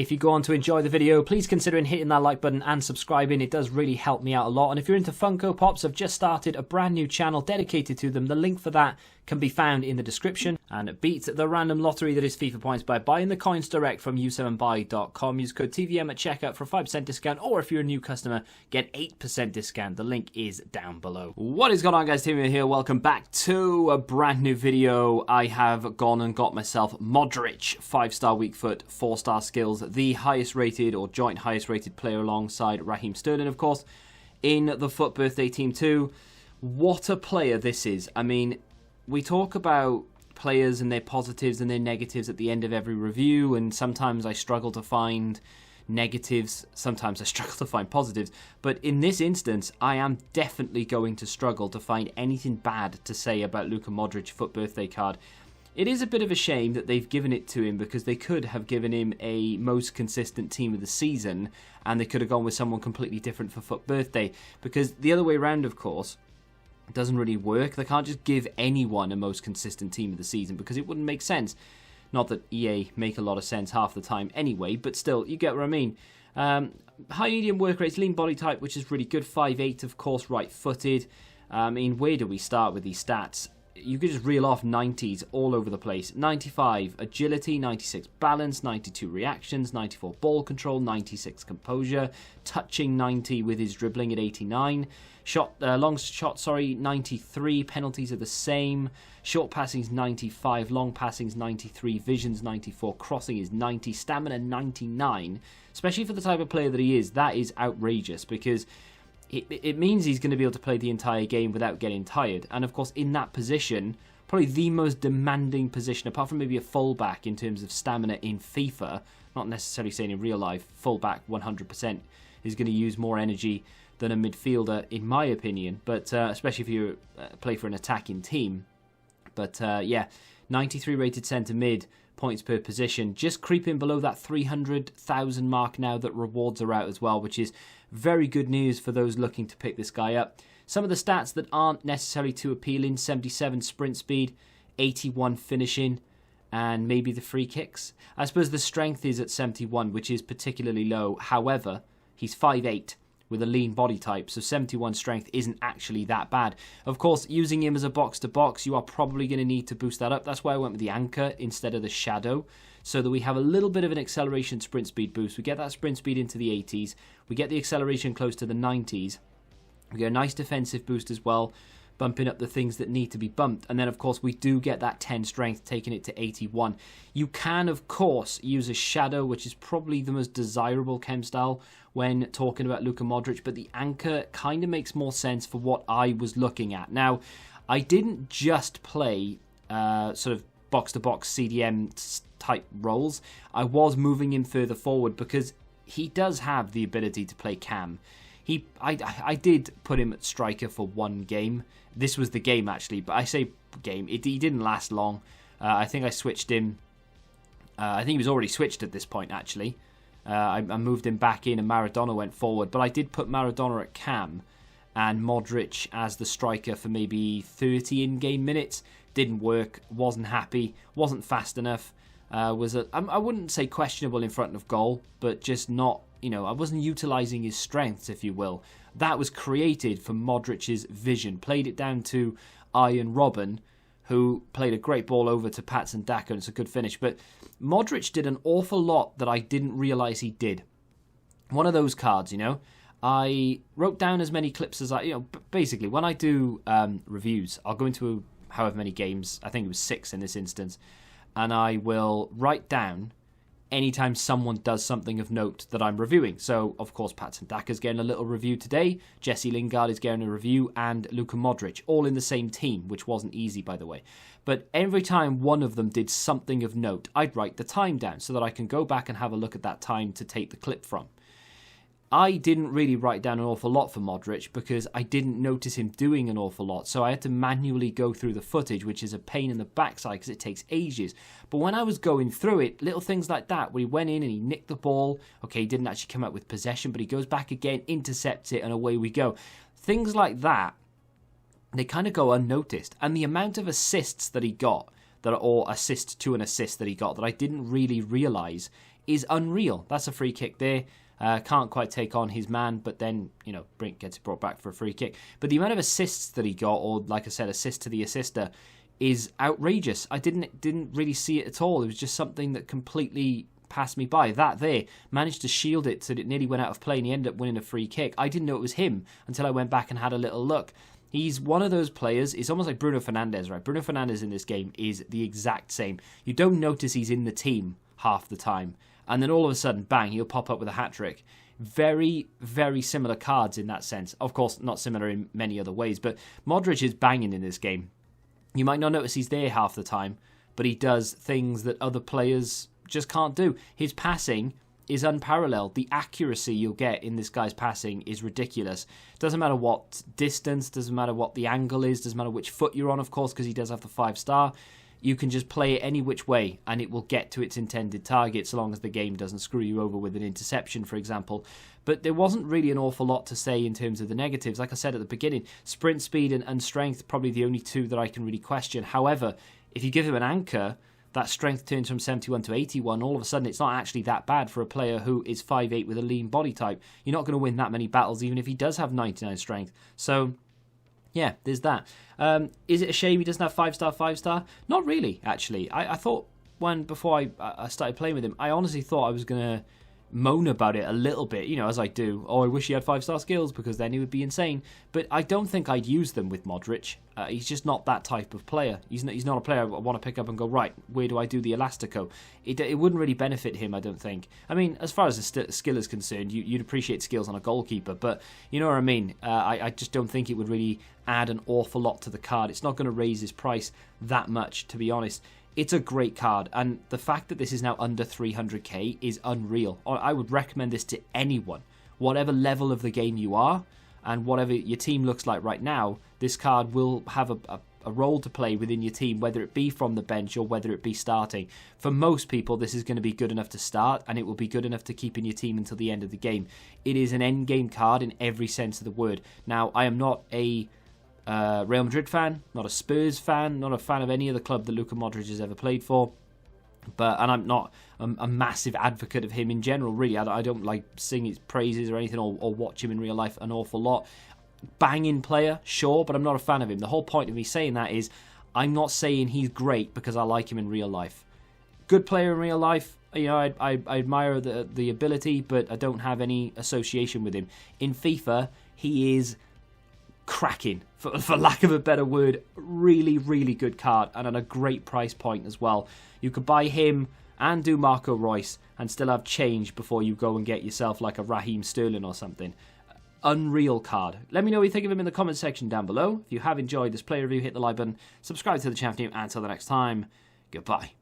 If you go on to enjoy the video, please consider hitting that like button and subscribing. It does really help me out a lot. And if you're into Funko Pops, I've just started a brand new channel dedicated to them. The link for that can be found in the description. And beat the random lottery that is FIFA points by buying the coins direct from u7buy.com. Use code TVM at checkout for a 5% discount, or if you're a new customer, get 8% discount. The link is down below. What is going on, guys? TVM here. Welcome back to a brand new video. I have gone and got myself Modric, 5-star weak foot, 4-star skills, the highest rated or joint highest rated player alongside Raheem Sterling, of course, in the FUT birthday team too. What a player this is. I mean, we talk about players and their positives and their negatives at the end of every review, and sometimes I struggle to find negatives, sometimes I struggle to find positives, but in this instance I am definitely going to struggle to find anything bad to say about Luka Modric FUT birthday card. It is a bit of a shame that they've given it to him, because they could have given him a most consistent team of the season, and they could have gone with someone completely different for FUT birthday, because the other way around, of course, doesn't really work. They can't just give anyone a most consistent team of the season, because it wouldn't make sense. Not that EA make a lot of sense half the time anyway, but still, you get what I mean. High medium work rates, lean body type, which is really good. 5'8", of course, right-footed. I mean, where do we start with these stats? You could just reel off 90s all over the place. 95 agility, 96 balance, 92 reactions, 94 ball control, 96 composure, touching 90 with his dribbling at 89. Long shot, 93. Penalties are the same. Short passing's 95, long passing's 93, vision's 94, crossing is 90, stamina 99. Especially for the type of player that he is, that is outrageous, because it means he's going to be able to play the entire game without getting tired. And of course, in that position, probably the most demanding position, apart from maybe a fullback in terms of stamina in FIFA, not necessarily saying in real life, fullback 100% is going to use more energy than a midfielder, in my opinion, but especially if you play for an attacking team. But yeah, 93 rated centre mid, points per position, just creeping below that 300,000 mark now that rewards are out as well, which is very good news for those looking to pick this guy up. Some of the stats that aren't necessarily too appealing: 77 sprint speed, 81 finishing, and maybe the free kicks. I suppose the strength is at 71, which is particularly low. However, he's 5'8", with a lean body type, so 71 strength isn't actually that bad. Of course, using him as a box-to-box, you are probably going to need to boost that up. That's why I went with the anchor instead of the shadow, so that we have a little bit of an acceleration sprint speed boost. We get that sprint speed into the 80s, we get the acceleration close to the 90s, we get a nice defensive boost as well, bumping up the things that need to be bumped. And then, of course, we do get that 10 strength, taking it to 81. You can, of course, use a shadow, which is probably the most desirable chem style when talking about Luka Modric, but the anchor kind of makes more sense for what I was looking at. Now, I didn't just play sort of box-to-box CDM type roles. I was moving him further forward, because he does have the ability to play cam. I did put him at striker for one game. This was the game, actually, but I say game. He didn't last long. I think I switched him. I think he was already switched at this point, actually. I moved him back in and Maradona went forward. But I did put Maradona at cam and Modric as the striker for maybe 30 in-game minutes. Didn't work. Wasn't happy. Wasn't fast enough. I wouldn't say questionable in front of goal, but just not, I wasn't utilising his strengths, if you will. That was created for Modric's vision. Played it down to Iron Robben, who played a great ball over to Patson Daka, and it's a good finish. But Modric did an awful lot that I didn't realise he did. One of those cards, I wrote down as many clips as basically when I do reviews, I'll go into however many games, I think it was 6 in this instance, and I will write down anytime someone does something of note that I'm reviewing. So, of course, Patson Daka's getting a little review today, Jesse Lingard is getting a review, and Luka Modric, all in the same team, which wasn't easy, by the way. But every time one of them did something of note, I'd write the time down so that I can go back and have a look at that time to take the clip from. I didn't really write down an awful lot for Modric because I didn't notice him doing an awful lot. So I had to manually go through the footage, which is a pain in the backside because it takes ages. But when I was going through it, little things like that, where he went in and he nicked the ball. Okay, he didn't actually come out with possession, but he goes back again, intercepts it, and away we go. Things like that, they kind of go unnoticed. And the amount of assists that he got, or assist to an assist that he got, that I didn't really realise, is unreal. That's a free kick there. Can't quite take on his man, but then, you know, Brink gets it brought back for a free kick. But the amount of assists that he got, or like I said, assist to the assister, is outrageous. I didn't really see it at all. It was just something that completely passed me by. That there managed to shield it so that it nearly went out of play and he ended up winning a free kick. I didn't know it was him until I went back and had a little look. He's one of those players. It's almost like Bruno Fernandes, right? Bruno Fernandes in this game is the exact same. You don't notice he's in the team half the time, and then all of a sudden, bang, he'll pop up with a hat-trick. Very, very similar cards in that sense. Of course, not similar in many other ways, but Modric is banging in this game. You might not notice he's there half the time, but he does things that other players just can't do. His passing is unparalleled. The accuracy you'll get in this guy's passing is ridiculous. Doesn't matter what distance, doesn't matter what the angle is, doesn't matter which foot you're on, of course, because he does have the 5-star. You can just play it any which way and it will get to its intended target so long as the game doesn't screw you over with an interception, for example. But there wasn't really an awful lot to say in terms of the negatives. Like I said at the beginning, sprint speed and strength, probably the only two that I can really question. However, if you give him an anchor, that strength turns from 71 to 81, all of a sudden it's not actually that bad for a player who is 5'8" with a lean body type. You're not going to win that many battles even if he does have 99 strength. So, yeah, there's that. Is it a shame he doesn't have 5-star? Not really, actually. I thought before I started playing with him, I honestly thought I was going to moan about it a little bit, you know, as I do. Oh, I wish he had 5-star skills because then he would be insane. But I don't think I'd use them with Modric. He's just not that type of player. He's not a player I want to pick up and go, right, where do I do the Elastico? It wouldn't really benefit him, I don't think. I mean, as far as the skill is concerned, you'd appreciate skills on a goalkeeper, but you know what I mean? I just don't think it would really add an awful lot to the card. It's not going to raise his price that much, to be honest. It's a great card, and the fact that this is now under 300k is unreal. I would recommend this to anyone, whatever level of the game you are, and whatever your team looks like right now. This card will have a role to play within your team, whether it be from the bench or whether it be starting. For most people, this is going to be good enough to start, and it will be good enough to keep in your team until the end of the game. It is an end game card in every sense of the word. Now, I am not a Real Madrid fan, not a Spurs fan, not a fan of any other club that Luka Modric has ever played for. And I'm not a massive advocate of him in general, really. I don't like sing his praises or anything, or watch him in real life an awful lot. Banging player, sure, but I'm not a fan of him. The whole point of me saying that is I'm not saying he's great because I like him in real life. Good player in real life, you know, I admire the ability, but I don't have any association with him. In FIFA, he is cracking, for lack of a better word. Really, really good card, and at a great price point as well. You could buy him and do Marco Reus and still have change before you go and get yourself like a Raheem Sterling or something. Unreal card. Let me know what you think of him in the comment section down below. If you have enjoyed this play review, hit the like button, subscribe to the channel, and until the next time, goodbye.